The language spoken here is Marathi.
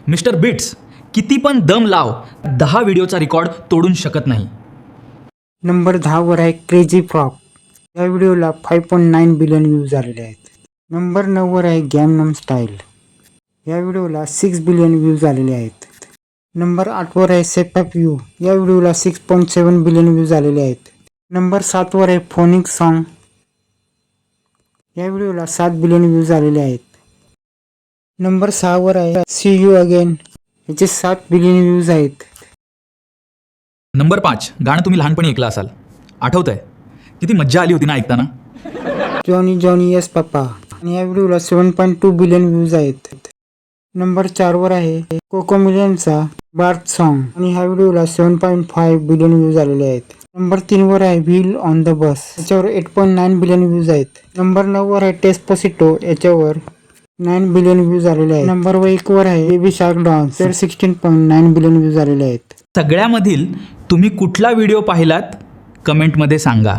मिस्टर बिट्स किती पण दम लाव 10 व्हिडिओचा रेकॉर्ड तोडून शकत नाही. नंबर 10 वर आहे क्रेझी फ्रॉक. या व्हिडिओला 5.9 बिलियन व्ह्यूज झालेले आहेत. नंबर 9 वर आहे गॅमनम स्टाईल. या व्हिडिओला 6 बिलियन व्ह्यूज आलेले आहेत. नंबर 8 वर आहे सेपअप यू. या व्हिडिओला 6.7 बिलियन व्ह्यूज आलेले आहेत. नंबर 7 वर आहे फोनिक सॉन्ग. या व्हिडिओला 7 बिलियन व्ह्यूज आलेले आहेत. नंबर 6 वर आहे सी यू अगेन. याचे 7 बिलियन व्ह्यूज आहेत. नंबर 5 गाणं तुम्ही लहानपणी ऐकलं असाल, आठवतंय? किती मज्जा आली होती ना ऐकताना. Johnny Johnny yes papa. आणि या व्हिडिओला 7.2 बिलियन व्ह्यूज आहेत. नंबर 4 वर आहे कोको मिलियनचा बार्थ सॉन्ग आणि ह्या व्हिडिओला 7.5 बिलियन व्ह्यूज आलेले आहेत. नंबर 3 वर आहे व्हील ऑन द बस. याच्यावर 8.9 बिलियन व्ह्यूज आहेत. नंबर 9 वर आहे डेस्पासिटो. याच्यावर 9 बिलियन व्ह्यूज आलेले आहेत. नंबर 1 वर आहे बेबी शार्क डान्स. तर 16.9 बिलियन व्ह्यूज आलेले आहेत. सगळ्यामधील तुम्ही कुठला व्हिडिओ पाहिलात कमेंटमध्ये सांगा.